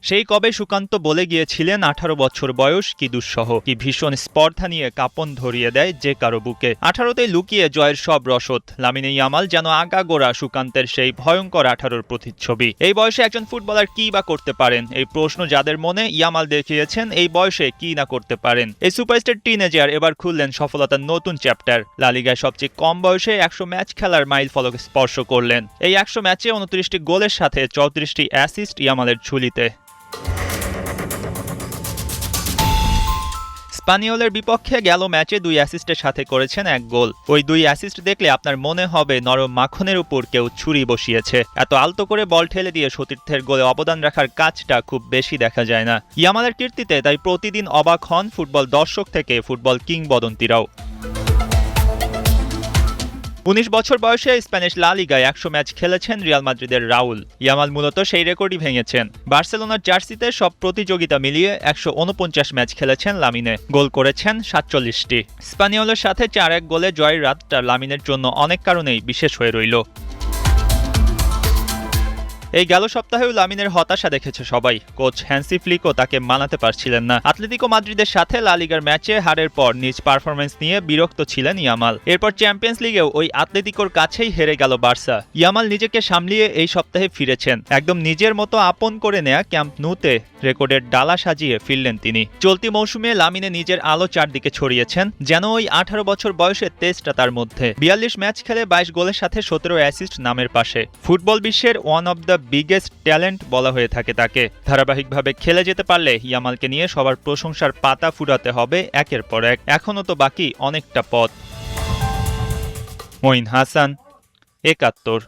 সেই কবে সুকান্ত বলে গিয়েছিলেন 18 বছর বয়স কি দুঃসহ, কি ভীষণ স্পর্ধা নিয়ে কাঁপন ধরিয়ে দেয় যে কারো বুকে। 18তেই লুকিয়ে জয়ের সব রসদ। লামিনে ইয়ামাল যেন আগাগোড়া সুকান্তের সেই ভয়ঙ্কর 18-র প্রতিচ্ছবি। এই বয়সে একজন ফুটবলার কি বা করতে পারেন, এই প্রশ্ন যাদের মনে, ইয়ামাল দেখিয়েছেন এই বয়সে কি না করতে পারেন। এই সুপারস্টার টিনেজার এবার খুললেন সফলতার নতুন চ্যাপ্টার। লা লিগায় সবচেয়ে কম বয়সে 100 ম্যাচ খেলার মাইল ফলক স্পর্শ করলেন। এই 100 ম্যাচে 29টি গোলের সাথে 34টি অ্যাসিস্ট ইয়ামালের ঝুলিতে। স্পানিওলের বিপক্ষে গেল ম্যাচে 2 অ্যাসিস্টের সাথে করেছেন 1 গোল। ওই 2 অ্যাসিস্ট দেখলে আপনার মনে হবে নরম মাখনের উপর কেউ ছুরি বসিয়েছে। এত আলতো করে বল ঠেলে দিয়ে সতীর্থের গোলে অবদান রাখার কাজটা খুব বেশি দেখা যায় না। ইয়ামালের কীর্তিতে তাই প্রতিদিন অবাক হন ফুটবল দর্শক থেকে ফুটবল কিংবদন্তিরাও। 19 বছর বয়সে স্প্যানিশ লা লিগায় 100 ম্যাচ খেলেছেন রিয়াল মাদ্রিদের রাউল। ইয়ামাল মূলত সেই রেকর্ডই ভেঙেছেন। বার্সেলোনার জার্সিতে সব প্রতিযোগিতা মিলিয়ে 149 ম্যাচ খেলেছেন লামিনে, গোল করেছেন 47টি। স্পানিওলের সাথে 4-1 গোলে জয়ের রাতটা লামিনের জন্য অনেক কারণেই বিশেষ হয়ে রইল। এই গেল সপ্তাহেও লামিনের হতাশা দেখেছে সবাই। কোচ হ্যান্সি ফ্লিকও তাকে মানাতে পারছিলেন না। আতলেতিকো মাদ্রিদের সাথে লা লিগার ম্যাচে হারের পর নিজ পারফরম্যান্স নিয়ে বিরক্ত ছিলেন ইয়ামাল। এরপর চ্যাম্পিয়ন্স লিগেও ওই আতলেতিকোর কাছেই হেরে গেল বার্সা। ইয়ামাল নিজেকে সামলিয়ে এই সপ্তাহে ফিরেছেন। একদম নিজের মতো আপন করে নেয়া ক্যাম্প নুতে রেকর্ডের ডালা সাজিয়ে ফিরলেন তিনি। চলতি মৌসুমে লামিনে নিজের আলো চারদিকে ছড়িয়েছেন, যেন ওই 18 বছর বয়সের তেজটা তার মধ্যে। 42 ম্যাচ খেলে 22 গোলের সাথে 17 অ্যাসিস্ট নামের পাশে। ফুটবল বিশ্বের one of the biggest talent বলা হয়ে থাকে তাকে। ধারাবাহিকভাবে খেলে যেতে পারলে ইয়ামালকে নিয়ে সবার প্রশংসার পাতা ফুরাতে হবে একের পর এক। এখনও তো বাকি অনেকটা পথ। মঈন হাসান, 71।